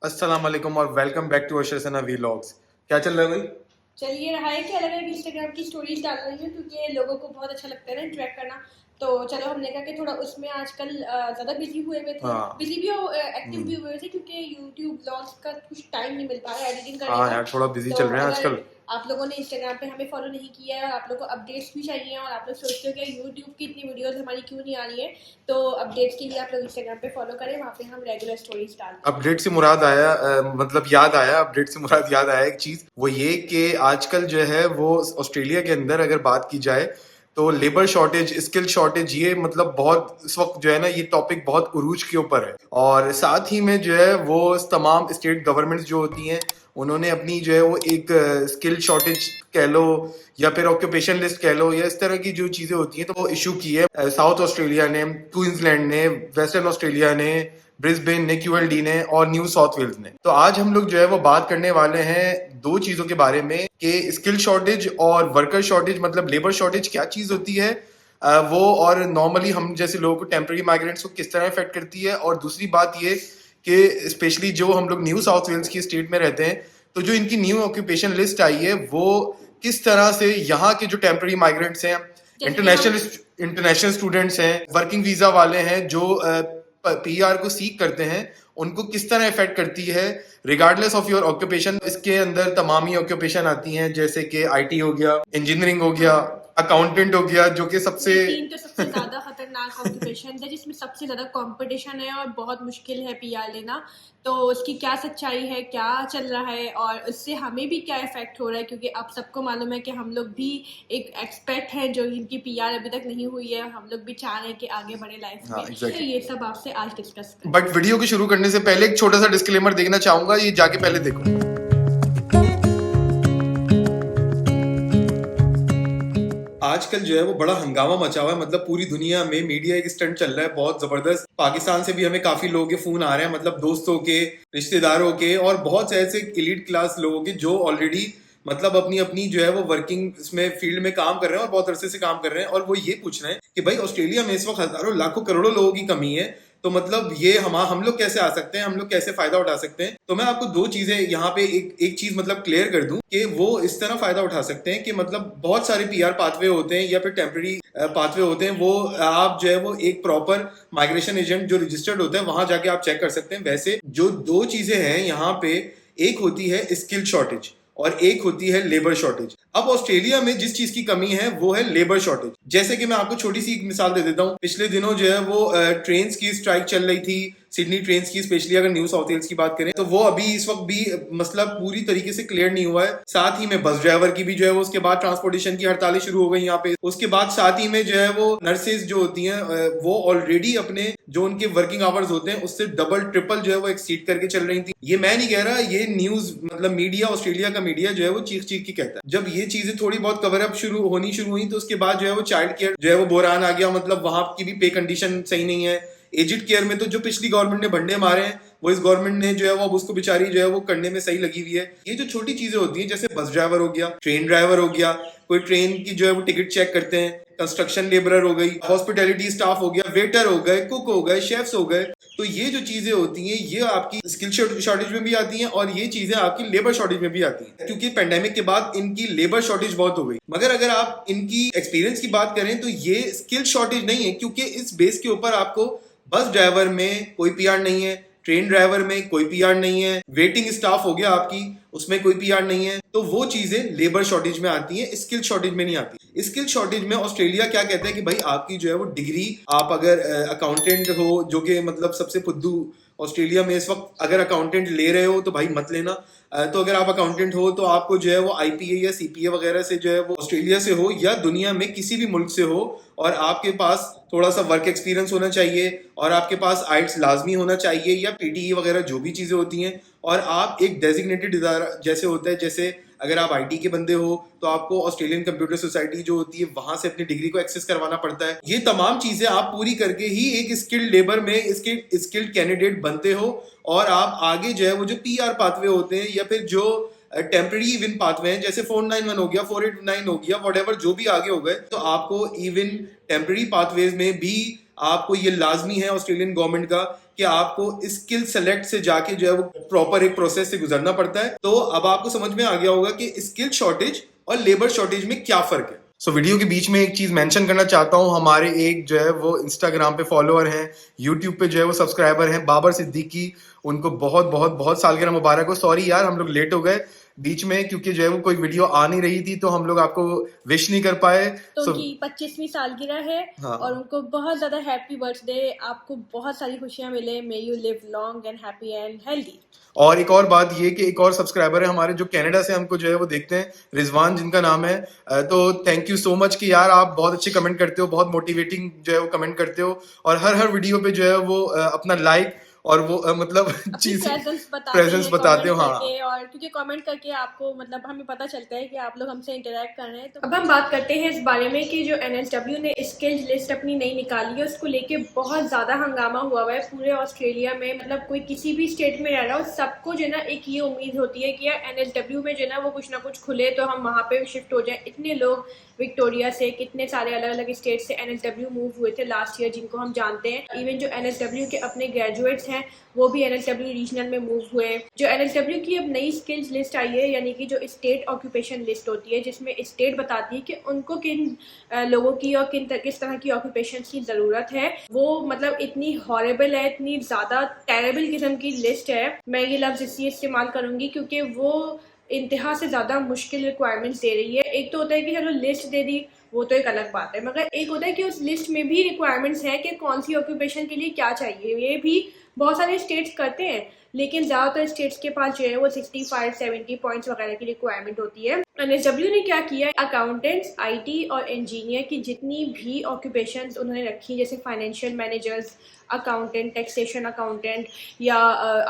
अस्सलाम वालेकुम और वेलकम बैक टू अशरसना व्लॉग्स। क्या चल रहा है भाई? चल ये रहा है कि अलग अलग इंस्टाग्राम की स्टोरीज डाल रही हूँ क्योंकि लोगों को बहुत अच्छा लगता है ना इंटरेक्ट करना। तो चलो हमने कहा कि थोड़ा उसमें आजकल ज़्यादा बिजी हुए हुए थे, हाँ। बिजी भी एक्टिव भी हम्म। हुए थे क्योंकि यूट्यूब ब्लॉग्स का कुछ टाइम नहीं मिल पा रहा है एडिटिंग करने हाँ का। यार, थोड़ा बिजी तो चल रहे हैं अगर आजकल। आप लोगों ने इंस्टाग्राम पे हमें फॉलो नहीं किया है और आप लोगों को अपडेट्स भी चाहिए और आप लोग सोचते हो कि यूट्यूब की इतनी वीडियोस हमारी क्यों नहीं आ रही है, तो अपडेट्स के लिए आप लोग इंस्टाग्राम पे फॉलो करें, वहाँ पे हम रेगुलर स्टोरीज डालते हैं। अपडेट से मुराद आया मतलब याद आया, अपडेट से मुराद याद आया एक चीज, वो ये कि आजकल जो है वो ऑस्ट्रेलिया के अंदर अगर बात की जाए तो लेबर शॉर्टेज, स्किल शॉर्टेज, ये मतलब बहुत इस वक्त जो है ना, ये टॉपिक बहुत उरूज के ऊपर है। और साथ ही में जो है वो तमाम स्टेट गवर्नमेंट्स जो होती हैं, उन्होंने अपनी जो है वो एक स्किल शॉर्टेज कह लो या फिर ऑक्यूपेशन लिस्ट कह लो, या इस तरह की जो चीजें होती हैं तो वो इशू की है। साउथ ऑस्ट्रेलिया ने, क्वींसलैंड ने, वेस्टर्न ऑस्ट्रेलिया ने, ब्रिस्बेन ने, क्यूएलडी ने और न्यू साउथ वेल्स ने। तो आज हम लोग जो है वो बात करने वाले हैं दो चीजों के बारे में कि स्किल शॉर्टेज और वर्कर शॉर्टेज, मतलब लेबर शॉर्टेज क्या चीज होती है, वो, और नॉर्मली हम जैसे लोगों को, टेम्पररी माइग्रेंट्स को किस तरह इफेक्ट करती है। और दूसरी बात ये कि स्पेशली जो हम लोग न्यू साउथ वेल्स की स्टेट में रहते हैं, तो जो इनकी न्यू ऑक्यूपेशन लिस्ट आई है वो किस तरह से यहाँ के जो टेम्पररी माइग्रेंट्स हैं, जैसे कि हम इंटरनेशनल स्टूडेंट्स हैं, वर्किंग वीजा वाले हैं जो पीआर को सीख करते हैं, उनको किस तरह इफेक्ट करती है रिगार्डलेस ऑफ योर ऑक्यूपेशन। इसके अंदर तमाम ही ऑक्यूपेशन आती हैं, जैसे कि आईटी हो गया, इंजीनियरिंग हो गया, अकाउंटेंट हो गया, जो कि सबसे ये तीन तो सबसे ज्यादा खतरनाक ऑक्यूपेशन है जिसमें सबसे ज्यादा कंपटीशन है और बहुत मुश्किल है पीआर लेना। तो उसकी क्या सच्चाई है, क्या चल रहा है और उससे हमें भी क्या इफेक्ट हो रहा है, क्योंकि आप सबको मालूम है कि हम लोग भी एक एक्सपेक्ट है जो इनकी पीआर अभी तक नहीं हुई है, हम लोग भी चाह रहे हैं कि आगे बढ़े लाइफ हाँ में। तो एग्जैक्टली। ये सब आपसे आज डिस्कस करें। बट वीडियो को शुरू करने से पहले एक छोटा सा डिस्क्लेमर देखना चाहूंगा, ये जाके पहले देखो। आजकल जो है वो बड़ा हंगामा मचा हुआ है, मतलब पूरी दुनिया में मीडिया एक स्टंट चल रहा है बहुत जबरदस्त। पाकिस्तान से भी हमें काफी लोगों के फोन आ रहे हैं, मतलब दोस्तों के, रिश्तेदारों के और बहुत से ऐसे एलीट क्लास लोगों के जो ऑलरेडी मतलब अपनी अपनी जो है वो वर्किंग इसमें फील्ड में काम कर रहे हैं और बहुत अरसे से काम कर रहे हैं, और वो ये पूछ रहे हैं कि भाई ऑस्ट्रेलिया में इस वक्त हजारों लाखों करोड़ों लोगों की कमी है, तो मतलब ये हम लोग कैसे आ सकते हैं, हम लोग कैसे फायदा उठा सकते हैं। तो मैं आपको दो चीजें यहाँ पे एक चीज मतलब क्लियर कर दूं कि वो इस तरह फायदा उठा सकते हैं कि मतलब बहुत सारे पीआर पाथवे होते हैं या फिर टेम्पररी पाथवे होते हैं, वो आप जो है वो एक प्रॉपर माइग्रेशन एजेंट जो रजिस्टर्ड होता है वहां जाके आप चेक कर सकते हैं। वैसे जो दो चीजें हैं यहाँ पे, एक होती है स्किल शॉर्टेज और एक होती है लेबर शॉर्टेज। अब ऑस्ट्रेलिया में जिस चीज की कमी है वो है लेबर शॉर्टेज। जैसे कि मैं आपको छोटी सी एक मिसाल दे देता हूँ, पिछले दिनों जो है वो ट्रेन की स्ट्राइक चल रही थी, सिडनी ट्रेन की, स्पेशली अगर न्यू साउथ वेल्स की बात करें तो वो अभी इस वक्त भी मसला पूरी तरीके से क्लियर नहीं हुआ है। साथ ही में बस ड्राइवर की भी जो है वो उसके बाद ट्रांसपोर्टेशन की हड़तालें शुरू हो गई यहाँ पे। उसके बाद साथ ही में जो है वो नर्सेज जो होती हैं वो ऑलरेडी अपने जो उनके वर्किंग आवर्स होते हैं उससे डबल ट्रिपल जो है वो एक्सीड करके चल रही थी। ये मैं नहीं कह रहा, ये न्यूज मतलब मीडिया, ऑस्ट्रेलिया का मीडिया जो है वो चीख चीख के कहता है। जब ये चीजें थोड़ी बहुत कवर अप शुरू हुई तो उसके बाद जो है वो चाइल्ड केयर जो है वो बोरान आ गया, मतलब वहां की भी पे कंडीशन सही नहीं है। एजिड केयर में तो जो पिछली गवर्नमेंट ने भंडे मारे हैं वो इस गवर्नमेंट ने जो है वो अब उसको बेचारी जो है वो करने में सही लगी हुई है। ये जो छोटी चीजें होती हैं जैसे बस ड्राइवर हो गया, ट्रेन ड्राइवर हो गया, कोई ट्रेन की जो है वो टिकट चेक करते हैं, कंस्ट्रक्शन लेबरर हो गई, हॉस्पिटैलिटी स्टाफ हो गया, वेटर हो गए, कुक हो गए, शेफ्स हो गए, तो ये जो चीजें होती हैं ये आपकी स्किल शॉर्टेज में भी आती हैं और ये चीजें आपकी लेबर शॉर्टेज में भी आती हैं, क्योंकि पेंडेमिक के बाद इनकी लेबर शॉर्टेज बहुत हो गई। मगर अगर आप इनकी एक्सपीरियंस की बात करें तो ये स्किल शॉर्टेज नहीं है, क्योंकि इस बेस के ऊपर आपको बस ड्राइवर में कोई पीआर नहीं है, ट्रेन ड्राइवर में कोई पीआर नहीं है, वेटिंग स्टाफ हो गया आपकी, उसमें कोई पीआर नहीं है, तो वो चीजें लेबर शॉर्टेज में आती हैं, स्किल शॉर्टेज में नहीं आती। स्किल शॉर्टेज में ऑस्ट्रेलिया क्या कहता है कि भाई आपकी जो है वो डिग्री, आप अगर अकाउंटेंट हो, जो कि मतलब सबसे फुद्दू ऑस्ट्रेलिया में इस वक्त, अगर अकाउंटेंट ले रहे हो तो भाई मत लेना। तो अगर आप अकाउंटेंट हो तो आपको जो है वो आईपीए या सीपीए वगैरह से जो है वो ऑस्ट्रेलिया से हो या दुनिया में किसी भी मुल्क से हो, और आपके पास थोड़ा सा वर्क एक्सपीरियंस होना चाहिए और आपके पास आइट्स लाजमी होना चाहिए या पीटीई वगैरह जो भी चीजें होती हैं, और आप एक डेजिग्नेटेड इदारा जैसे होता है, जैसे अगर आप आईटी के बंदे हो तो आपको ऑस्ट्रेलियन कंप्यूटर सोसाइटी जो होती है वहां से अपनी डिग्री को एक्सेस करवाना पड़ता है। ये तमाम चीजें आप पूरी करके ही एक स्किल्ड लेबर में स्किल्ड कैंडिडेट बनते हो, और आप आगे जो है वो जो पीआर पाथवे होते हैं या फिर जो टेम्पररी इवन पाथवे हैं जैसे 491 हो गया, 489 हो गया, वट जो भी आगे हो गए, तो आपको इवन टेम्पररी पाथवेज में भी आपको ये लाजमी है ऑस्ट्रेलियन गवर्नमेंट का कि आपको स्किल सेलेक्ट से जाके जो है वो प्रॉपर एक प्रोसेस से गुजरना पड़ता है। तो अब आपको समझ में आ गया होगा कि स्किल शॉर्टेज और लेबर शॉर्टेज में क्या फर्क है। वीडियो के बीच में एक चीज मेंशन करना चाहता हूँ, हमारे एक जो है वो इंस्टाग्राम पे फॉलोअर हैं, यूट्यूब पे जो है वो सब्सक्राइबर हैं, बाबर सिद्दीकी, उनको बहुत बहुत बहुत सालगिरह मुबारक हो। सॉरी यार हम लोग लेट हो गए बीच में, क्योंकि जो है वो कोई वीडियो आ नहीं रही थी तो हम लोग आपको विश नहीं कर पाए। तो उनकी 25वीं सालगिरह है। हाँ। और उनको बहुत ज्यादा हैप्पी बर्थडे, आपको बहुत सारी खुशियां मिले, may you live long and happy and healthy. और एक और बात ये कि एक और सब्सक्राइबर है हमारे जो कनाडा से हमको जो है वो देखते हैं, रिजवान जिनका नाम है। तो थैंक यू सो मच कि यार आप बहुत अच्छे कमेंट करते हो, बहुत मोटिवेटिंग जो है वो कमेंट करते हो, और हर वीडियो पे जो है वो अपना लाइक और वो मतलब चीज प्रेजेंस बताते हो। हाँ, और क्योंकि कमेंट करके आपको मतलब हमें पता चलता है कि आप लोग हमसे इंटरेक्ट कर रहे हैं। तो अब हम बात करते हैं इस बारे में कि जो NSW ने स्किल्स लिस्ट अपनी नई निकाली है, उसको लेके बहुत ज्यादा हंगामा हुआ है पूरे ऑस्ट्रेलिया में। मतलब कोई किसी भी स्टेट में रह रहा हो, सबको जो है ना एक ये उम्मीद होती है कि यार NSW में जो है ना वो कुछ ना कुछ खुले तो हम वहाँ पे शिफ्ट हो जाए। इतने लोग विक्टोरिया से, कितने सारे अलग अलग स्टेट से NSW मूव हुए थे लास्ट ईयर, जिनको हम जानते हैं। इवन जो NSW के अपने ग्रेजुएट्स हैं वो भी NSW रीजनल में मूव हुए। जो NSW की अब नई स्किल्स लिस्ट आई है, यानी कि जो स्टेट ऑक्यूपेशन लिस्ट होती है, जिसमें स्टेट बताती है कि उनको किन लोगों की और किस तरह की ऑक्यूपेशन की जरूरत है। वो मतलब इतनी हॉरेबल है, इतनी ज्यादा टेरेबल किस्म की लिस्ट है। मैं ये लफ्ज इसलिए इस्तेमाल करूंगी क्योंकि वो इंतहा से ज्यादा मुश्किल रिक्वायरमेंट्स दे रही है। एक तो होता है कि चलो लिस्ट दे दी, वो तो एक अलग बात है, मगर एक होता है कि उस लिस्ट में भी रिक्वायरमेंट्स हैं कि कौन सी ऑक्यूपेशन के लिए क्या चाहिए। ये भी बहुत सारे स्टेट्स करते हैं, लेकिन ज़्यादातर स्टेट्स के पास जो है वो 65-70 पॉइंट्स वगैरह की रिक्वायरमेंट होती है। NSW ने क्या किया है, अकाउंटेंट्स, IT और इंजीनियर की जितनी भी ऑक्यूपेशंस उन्होंने रखी, जैसे financial managers, accountant, taxation accountant, या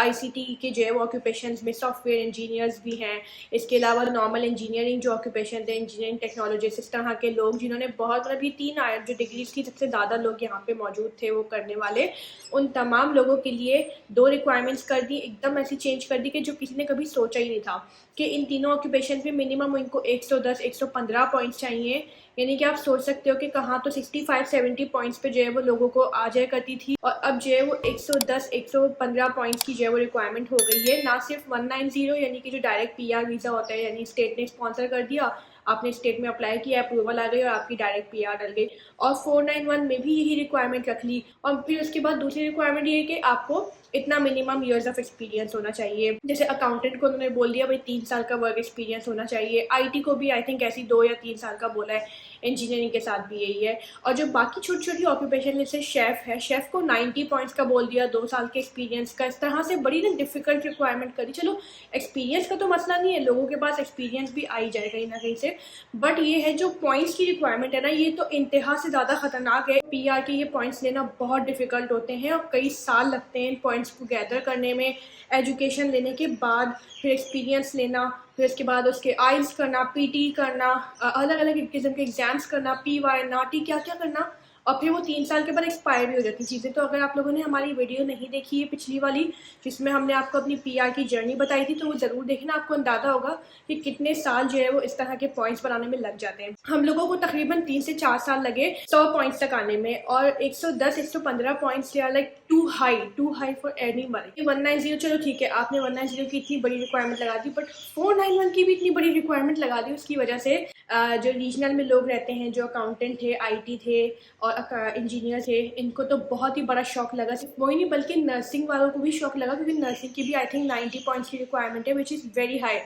ICT के जो है वो ऑक्यूपेशंस में सॉफ्टवेयर इंजीनियर्स भी हैं। इसके अलावा नॉर्मल इंजीनियरिंग जो ऑक्यूपेशन है, इंजीनियरिंग टेक्नोलॉजिस्ट, इस तरह के लोग जिन्होंने बहुत मतलब ये 3 जो डिग्रीज की सबसे ज़्यादा लोग यहाँ पे मौजूद थे वो करने वाले, उन तमाम लोगों के लिए 2 रिक्वायरमेंट्स कर दी, एकदम ऐसी चेंज कर दी कि जो किसी ने कभी सोचा ही नहीं था कि इन तीनों ऑक्यूपेशन में मिनिमम इनको 110-115 पॉइंट्स चाहिए। यानी कि आप सोच सकते हो कि कहाँ तो 65-70 पॉइंट्स पे जो है वो लोगों को आ जाया करती थी, और अब जो है वो 110-115 पॉइंट्स की जो है वो रिक्वायरमेंट हो गई है। ना सिर्फ 190 यानी कि जो डायरेक्ट PR वीज़ा होता है, यानी स्टेट ने स्पॉन्सर कर दिया, आपने स्टेट में अप्लाई किया, अप्रूवल आ गई और आपकी डायरेक्ट PR डल गई, और 491 में भी यही रिक्वायरमेंट रख ली। और फिर उसके बाद दूसरी रिक्वायरमेंट ये है कि आपको इतना मिनिमम ईयर्स ऑफ एक्सपीरियंस होना चाहिए। जैसे अकाउंटेंट को उन्होंने बोल दिया भाई 3 साल का वर्क एक्सपीरियंस होना चाहिए। IT को भी आई थिंक ऐसी 2 या 3 साल का बोला है। इंजीनियरिंग के साथ भी यही है। और जो बाकी छोटी छोटी ऑक्यूपेशन, जैसे शेफ़ है, शेफ़ को 90 पॉइंट्स का बोल दिया, 2 साल के एक्सपीरियंस का। इस तरह से बड़ी ना डिफिकल्ट रिक्वायरमेंट करी। चलो एक्सपीरियंस का तो मसला नहीं है, लोगों के पास एक्सपीरियंस भी आ ही जाए कहीं ना कहीं से, बट ये है जो पॉइंट्स की रिक्वायरमेंट है ना, ये तो इंतहा से ज़्यादा खतरनाक है। PR के ये पॉइंट्स लेना बहुत डिफिकल्ट होते हैं और कई साल लगते हैं इन पॉइंट्स को गैदर करने में। एजुकेशन लेने के बाद फिर एक्सपीरियंस लेना, फिर उसके बाद उसके आइल्स करना, PT करना, अलग अलग किस्म के एग्जाम्स करना, PY, NATI, क्या क्या करना, और फिर वो 3 साल के बाद एक्सपायर भी हो जाती चीज़ें। तो अगर आप लोगों ने हमारी वीडियो नहीं देखी है पिछली वाली, जिसमें हमने आपको अपनी PR की जर्नी बताई थी, तो वो ज़रूर देखना, आपको अंदाज़ा होगा कि कितने साल जो है वो इस तरह के पॉइंट्स बनाने में लग जाते हैं। हम लोगों को तकरीबन 3 से 4 साल लगे 100 पॉइंट्स तक आने में, और 110-115 पॉइंट्स या like to high for anybody. 190 चलो ठीक है, आपने 190 की इतनी बड़ी रिक्वायरमेंट लगा दी, बट 491 की भी इतनी बड़ी रिक्वायरमेंट लगा दी। उसकी वजह से जो रीजनल में लोग रहते हैं, जो अकाउंटेंट थे, IT थे और इंजीनियर थे, इनको तो बहुत ही बड़ा शौक लगा। सिर्फ वही नहीं बल्कि नर्सिंग वालों को भी शौक लगा, क्योंकि नर्सिंग की भी आई थिंक 90 पॉइंट्स की रिक्वायरमेंट है, which is very high.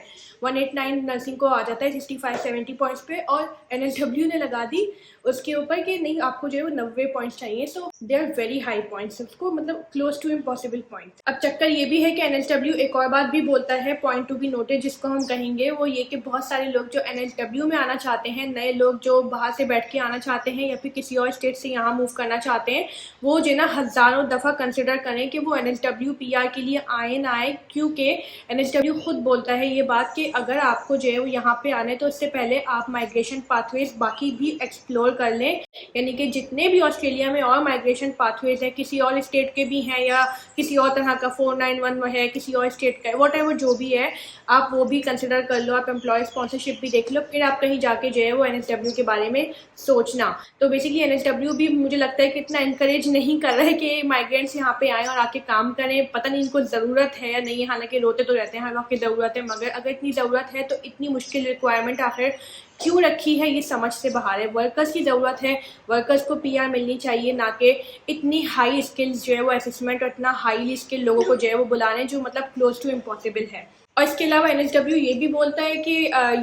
189 nursing को आ जाता है 65-70 पॉइंट्स पे, और NSW ने लगा दी उसके ऊपर कि नहीं, आपको जो है वो 90 पॉइंट्स चाहिए। So they are very high points, उसको मतलब क्लोज टू इम्पॉसिबल पॉइंट्स। अब चक्कर ये भी है कि NSW एक और बात भी बोलता है, पॉइंट टू बी नोटेड जिसको हम कहेंगे, वो ये कि बहुत सारे लोग जो NSW में आना चाहते हैं, नए लोग जो बाहर से बैठ के आना चाहते हैं या फिर किसी और स्टेट से यहाँ मूव करना चाहते हैं, वो जो है ना हज़ारों दफ़ा कंसिडर करें कि वो NSW PR के लिए आए ना आए, क्योंकि NSW खुद बोलता है ये बात कि अगर आपको जो है वो यहाँ पे आने, तो उससे पहले आप माइग्रेशन पाथवेज बाकी भी एक्सप्लोर कर लें। यानी कि जितने भी ऑस्ट्रेलिया में और माइग्रेशन पाथवेज हैं, किसी और स्टेट के भी हैं या किसी और तरह का 491 है किसी और स्टेट का, वॉट एवर जो भी है, आप वो भी कंसिडर कर लो। आप एम्प्लॉय स्पॉन्सरशिप भी देख लो, फिर आप कहीं जाके जो है वो NSW के बारे में सोचना। तो बेसिकली NSW एनएसडब्ल्यू भी मुझे लगता है कि इतना इंकरेज नहीं कर रहा है कि माइग्रेंट्स यहाँ पे आएँ और आके काम करें। पता नहीं इनको ज़रूरत है या नहीं, हालांकि रोते तो रहते हैं हर वक्त की ज़रूरत है, मगर अगर इतनी ज़रूरत है तो इतनी मुश्किल रिक्वायरमेंट आखिर क्यों रखी है, ये समझ से बाहर है। वर्कर्स की ज़रूरत है, वर्कर्स को पीआर मिलनी चाहिए, ना कि इतनी हाई स्किल्स जो है वो असेसमेंट और इतना हाईली स्किल लोगों को जो है वो बुलाने, जो मतलब क्लोज टू इम्पॉसिबल है। और इसके अलावा एनएसडब्ल्यू ये भी बोलता है कि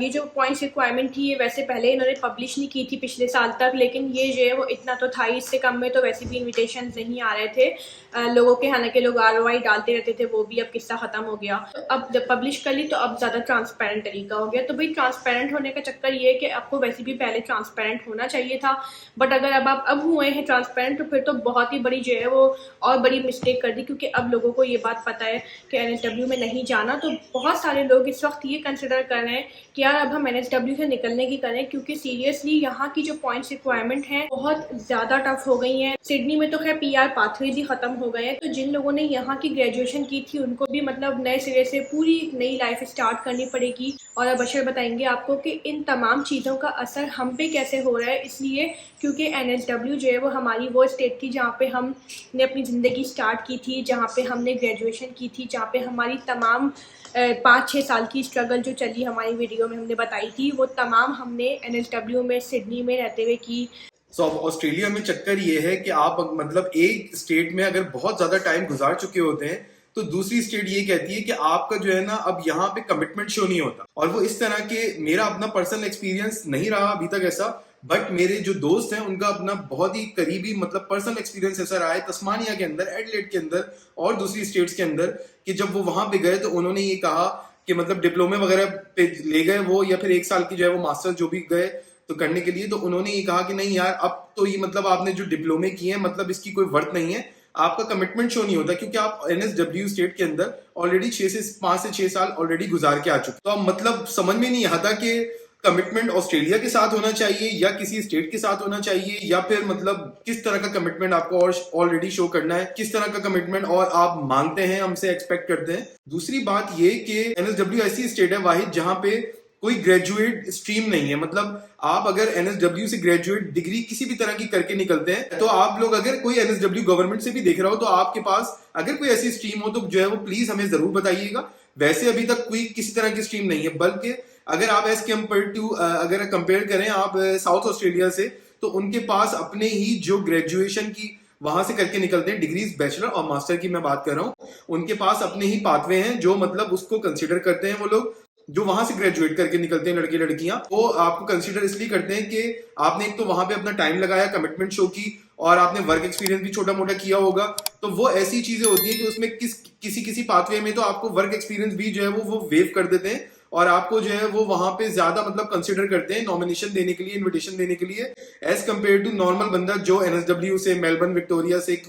ये जो पॉइंट्स रिक्वायरमेंट थी ये वैसे पहले इन्होंने पब्लिश नहीं की थी पिछले साल तक, लेकिन ये जो है वो इतना तो था ही, इससे कम में तो वैसे भी इन्विटेशन नहीं आ रहे थे लोगों के। हालांकि लोग ROI डालते रहते थे, वो भी अब किस्सा ख़त्म हो गया। तो अब जब पब्लिश कर ली तो अब ज़्यादा ट्रांसपेरेंट तरीका हो गया। तो भाई ट्रांसपेरेंट होने का चक्कर ये है कि आपको वैसे भी पहले ट्रांसपेरेंट होना चाहिए था, बट अगर अब हुए हैं ट्रांसपेरेंट तो फिर तो बहुत ही बड़ी जो है वो और बड़ी मिस्टेक कर दी, क्योंकि अब लोगों को ये बात पता है कि एनएसडब्ल्यू में नहीं जाना। तो बहुत सारे लोग इस वक्त ये कंसिडर कर रहे हैं कि यार अब हम एनएसडब्ल्यू से निकलने की करें, क्योंकि सीरियसली यहाँ की जो पॉइंट्स रिक्वायरमेंट है बहुत ज़्यादा टफ हो गई हैं। सिडनी में तो खैर पीआर पाथवेज ही ख़त्म हो गए हैं, तो जिन लोगों ने यहाँ की ग्रेजुएशन की थी उनको भी मतलब नए सिरे से पूरी नई लाइफ स्टार्ट करनी पड़ेगी। और अब अशर बताएंगे आपको कि इन तमाम चीज़ों का असर हम पे कैसे हो रहा है, इसलिए क्योंकि एनएसडब्ल्यू जो है वो हमारी वो स्टेट थी जहाँ पे हमने अपनी ज़िंदगी स्टार्ट की थी, जहाँ पे हमने ग्रेजुएशन की थी, जहाँ पे हमारी तमाम 5-6 साल की स्ट्रगल जो चली हमारी वीडियो में हमने बताई थी, वो तमाम हमने एनएसडब्ल्यू में सिडनी में रहते हुए की। अब ऑस्ट्रेलिया में चक्कर ये है कि आप मतलब एक स्टेट में अगर बहुत ज्यादा टाइम गुजार चुके होते हैं तो दूसरी स्टेट ये कहती है कि आपका जो है ना अब यहाँ पे कमिटमेंट शो नहीं होता। और वो इस तरह के, मेरा अपना पर्सनल एक्सपीरियंस नहीं रहा अभी तक ऐसा, बट मेरे जो दोस्त हैं उनका अपना बहुत ही करीबी मतलब पर्सनल एक्सपीरियंस ऐसा रहा है तस्मानिया के अंदर, एडिलेड के अंदर और दूसरी स्टेट्स के अंदर, कि जब वो वहां पे गए तो उन्होंने ये कहा कि मतलब डिप्लोमे वगैरह पे ले गए वो, या फिर 1 साल की जो है वो मास्टर जो भी गए तो करने के लिए, तो उन्होंने ये कहा कि नहीं यार अब तो ये मतलब आपने जो डिप्लोमे किए हैं मतलब इसकी कोई वर्थ नहीं है, आपका कमिटमेंट शो नहीं होता, क्योंकि आप एनएसडब्ल्यू स्टेट के अंदर ऑलरेडी 5 से 6 साल ऑलरेडी गुजार के आ चुके। तो अब मतलब समझ में नहीं आता कि कमिटमेंट ऑस्ट्रेलिया के साथ होना चाहिए या किसी स्टेट के साथ होना चाहिए, या फिर मतलब किस तरह का कमिटमेंट आपको और ऑलरेडी शो करना है, किस तरह का कमिटमेंट और आप मांगते हैं, हमसे एक्सपेक्ट करते हैं। दूसरी बात ये कि एनएसडब्ल्यू ऐसी स्टेट है वाहिद जहां पे कोई ग्रेजुएट स्ट्रीम नहीं है। मतलब आप अगर एनएसडब्ल्यू से ग्रेजुएट डिग्री किसी भी तरह की करके निकलते हैं तो आप लोग, अगर कोई एनएसडब्ल्यू गवर्नमेंट से भी देख रहा हो तो आपके पास अगर कोई ऐसी स्ट्रीम हो तो जो है वो प्लीज हमें जरूर बताइएगा। वैसे अभी तक कोई किसी तरह की स्ट्रीम नहीं है, बल्कि अगर आप एज कम्पेयर टू अगर कंपेयर करें आप साउथ ऑस्ट्रेलिया से, तो उनके पास अपने ही जो ग्रेजुएशन की वहां से करके निकलते हैं डिग्रीज, बैचलर और मास्टर की मैं बात कर रहा हूँ, उनके पास अपने ही पाथवे हैं जो मतलब उसको कंसिडर करते हैं। वो लोग जो वहां से ग्रेजुएट करके निकलते हैं लड़के लड़कियां, वो आपको कंसीडर इसलिए करते हैं कि आपने एक तो वहां पे अपना टाइम लगाया, कमिटमेंट शो की, और आपने वर्क एक्सपीरियंस भी छोटा मोटा किया होगा। तो वो ऐसी चीजें होती है कि उसमें किसी पाथवे में तो आपको वर्क एक्सपीरियंस भी जो है वो वेव कर देते हैं और आपको जो है वो वहां पे ज्यादा मतलब कंसिडर करते हैं नॉमिनेशन देने के लिए, इन्विटेशन देने के लिए, एज कम्पेयर टू नॉर्मल बंदा जो एनएसडब्ल्यू से, मेलबर्न विक्टोरिया से,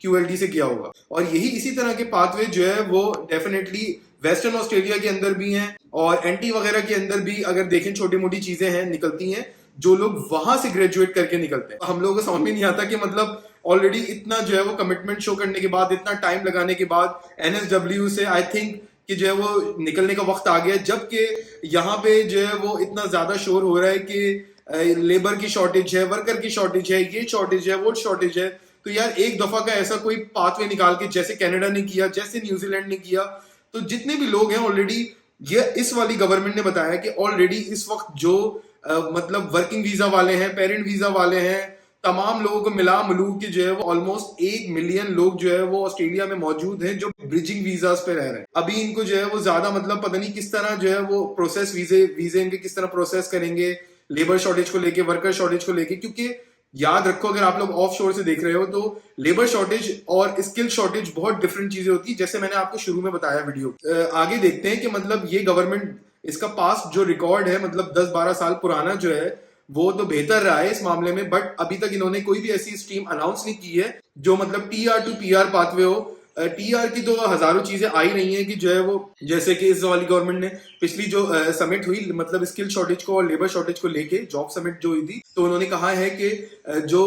QLD से किया होगा। और यही इसी तरह के पाथवे जो है वो डेफिनेटली वेस्टर्न ऑस्ट्रेलिया के अंदर भी हैं और एंटी वगैरह के अंदर भी अगर देखें छोटी मोटी चीजें हैं निकलती हैं, जो लोग वहां से ग्रेजुएट करके निकलते हैं। हम लोगों को समझ में नहीं आता कि मतलब ऑलरेडी इतना जो है वो कमिटमेंट शो करने के बाद, इतना टाइम लगाने के बाद एनएसडब्ल्यू से आई थिंक कि जो है वो निकलने का वक्त आ गया, जबकि यहाँ पे जो है वो इतना ज्यादा शोर हो रहा है कि लेबर की शॉर्टेज है, वर्कर की शॉर्टेज है, ये शॉर्टेज है, वो शॉर्टेज है। तो यार एक दफा का ऐसा कोई पाथवे निकाल के, जैसे कनाडा ने किया, जैसे न्यूजीलैंड ने किया, तो जितने भी लोग हैं ऑलरेडी, ये इस वाली गवर्नमेंट ने बताया कि ऑलरेडी इस वक्त जो मतलब वर्किंग वीजा वाले हैं, पेरेंट वीजा वाले हैं, तमाम लोगों को मिला मिलू के जो है वो ऑलमोस्ट 1 मिलियन लोग जो है वो ऑस्ट्रेलिया में मौजूद हैं जो ब्रिजिंग वीजास पे रह रहे हैं। अभी इनको जो है वो ज्यादा मतलब पता नहीं किस तरह जो है वो प्रोसेस वीजे इनके किस तरह प्रोसेस करेंगे, लेबर शॉर्टेज को लेके, वर्कर शॉर्टेज को लेके, क्योंकि याद रखो अगर आप लोग ऑफ शोर से देख रहे हो तो लेबर शॉर्टेज और स्किल शॉर्टेज बहुत डिफरेंट चीजें होती है, जैसे मैंने आपको शुरू में बताया वीडियो। आगे देखते हैं कि मतलब ये गवर्नमेंट, इसका पास्ट जो रिकॉर्ड है मतलब 10-12 साल पुराना जो है वो तो बेहतर रहा है इस मामले में, बट अभी तक इन्होंने कोई भी ऐसी स्ट्रीम अनाउंस नहीं की है जो मतलब TR टू PR पाथवे हो। TR की तो हजारों चीजें आई रही हैं कि जो है वो, जैसे कि इस वाली गवर्नमेंट ने पिछली जो समिट हुई मतलब स्किल शॉर्टेज को और लेबर शॉर्टेज को लेके, जॉब समिट जो हुई थी, तो उन्होंने कहा है कि जो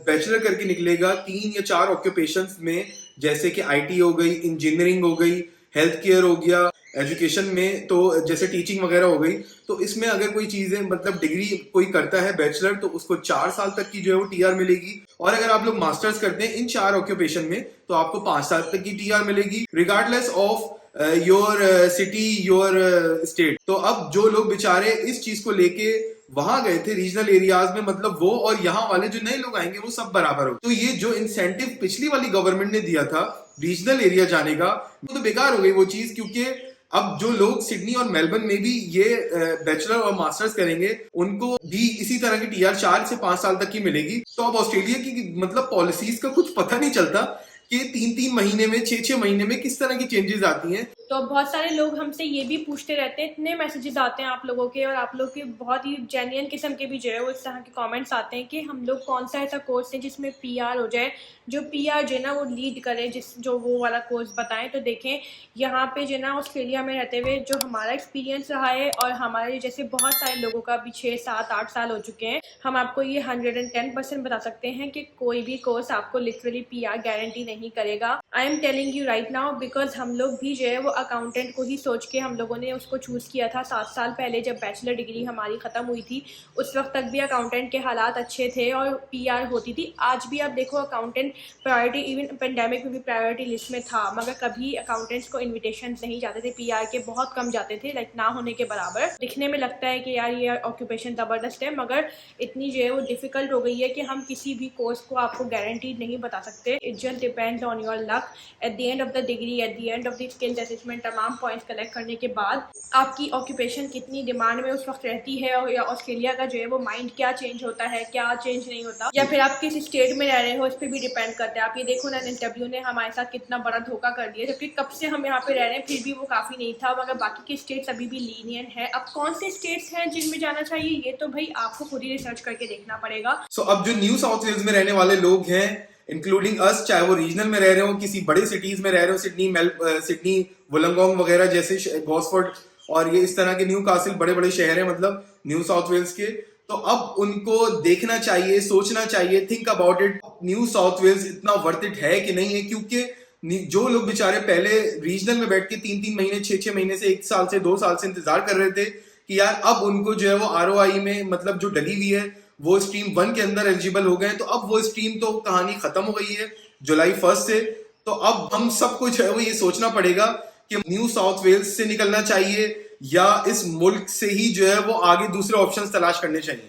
बैचलर करके निकलेगा 3 या 4 ऑक्यूपेशंस में, जैसे कि IT हो गई, इंजीनियरिंग हो गई, हेल्थ केयर हो गया, एजुकेशन में, तो जैसे टीचिंग वगैरह हो गई, तो इसमें अगर कोई चीजें मतलब डिग्री कोई करता है बैचलर, तो उसको 4 साल तक की जो है वो टीआर मिलेगी। और अगर आप लोग मास्टर्स करते हैं इन 4 ऑक्यूपेशन में, तो आपको 5 साल तक की टीआर मिलेगी, regardless of your city, your state. तो अब जो लोग बेचारे इस चीज को लेके वहां गए थे रीजनल एरियाज में, मतलब वो और यहाँ वाले जो नए लोग आएंगे वो सब बराबर हो। तो ये जो इंसेंटिव पिछली वाली गवर्नमेंट ने दिया था रीजनल एरिया जाने का, वो तो बेकार हो गई वो चीज, क्योंकि अब जो लोग सिडनी और मेलबर्न में भी ये बैचलर और मास्टर्स करेंगे, उनको भी इसी तरह की टीआर 4 से 5 साल तक की मिलेगी। तो अब ऑस्ट्रेलिया की मतलब पॉलिसीज का कुछ पता नहीं चलता कि 3-3 महीने में, 6-6 महीने में किस तरह की चेंजेस आती हैं। तो बहुत सारे लोग हमसे ये भी पूछते रहते हैं, इतने मैसेजेस आते हैं आप लोगों के, और आप लोग के बहुत ही जेन्युइन किस्म के भी जो है वो इस तरह के कमेंट्स आते हैं कि हम लोग कौन सा ऐसा कोर्स है जिसमें पीआर हो जाए, जो पीआर जो है ना वो लीड करे, जो वो वाला कोर्स बताएं। तो देखें यहाँ पे जो है ना ऑस्ट्रेलिया में रहते हुए जो हमारा एक्सपीरियंस रहा है, और हमारे जैसे बहुत सारे लोगों का भी 6-7-8 साल हो चुके हैं, हम आपको ये 110% बता सकते हैं कि कोई भी कोर्स आपको लिटरली पीआर गारंटी नहीं करेगा। I am telling you right now, because हम लोग भी जो है वो अकाउंटेंट को ही सोच के हम लोगों ने उसको चूज़ किया था 7 साल पहले, जब बैचलर डिग्री हमारी ख़त्म हुई थी। उस वक्त तक भी अकाउंटेंट के हालात अच्छे थे और पीआर होती थी। आज भी आप देखो अकाउंटेंट प्रायोरिटी, इवन पेंडेमिक में भी प्रायोरिटी लिस्ट में था, मगर कभी अकाउंटेंट्स को इन्विटेशन नहीं जाते थे पीआर के, बहुत कम जाते थे, लाइक ना होने के बराबर। दिखने में लगता है कि यार ये ऑक्यूपेशन ज़बरदस्त है, मगर इतनी जो है वो डिफ़िकल्ट हो गई है कि हम किसी भी कोर्स को आपको गारंटीड नहीं बता सकते। It just depends on your luck. At the end of the degree, at the end of the skills assessment, तमाम पॉइंट्स कलेक्ट करने के बाद आपकी ऑक्यूपेशन कितनी डिमांड में उस वक्त रहती है, और या ऑस्ट्रेलिया का जो है वो माइंड क्या चेंज होता है, क्या चेंज नहीं होता, या फिर आप किस स्टेट में रह रहे हो, इस पर भी डिपेंड करता है। आप ये देखो ना, इंटरव्यू ने हमारे साथ कितना बड़ा धोखा कर दिया, जबकि कब से हम यहाँ पे रह रहे हैं फिर भी वो काफ़ी नहीं था, मगर बाकी के स्टेट्स अभी भी लीनियंट है। अब कौन से स्टेट्स हैं जिनमें जाना चाहिए, ये तो भाई आपको खुद ही रिसर्च करके देखना पड़ेगा। सो अब जो न्यू साउथ वेल्स में रहने वाले लोग हैं, इंक्लूडिंग अस, चाहे वो रीजनल में रह रहे हो, किसी बड़े सिटीज में रह रहे हो, सिडनी वुलंगोंग वगैरह जैसे, गॉसफोर्ड, और ये इस तरह के न्यू कासिल बड़े बड़े शहर हैं मतलब न्यू साउथ वेल्स के, तो अब उनको देखना चाहिए, सोचना चाहिए, think about it, New South Wales इतना वर्थ इट है कि नहीं है। क्योंकि जो लोग बेचारे पहले रीजनल में बैठ के 3-3 महीने, 6-6 महीने से, 1 साल से 2 साल से इंतजार कर रहे थे कि यार अब उनको जो है वो आरओआई में मतलब जो डली हुई है वो स्ट्रीम 1 के अंदर एलिजिबल हो गए, तो अब वो स्ट्रीम तो कहानी खत्म हो गई है जुलाई 1 से। तो अब हम सबको जो है वो ये सोचना पड़ेगा कि न्यू साउथ वेल्स से निकलना चाहिए या इस मुल्क से ही जो है वो आगे दूसरे ऑप्शंस तलाश करने चाहिए।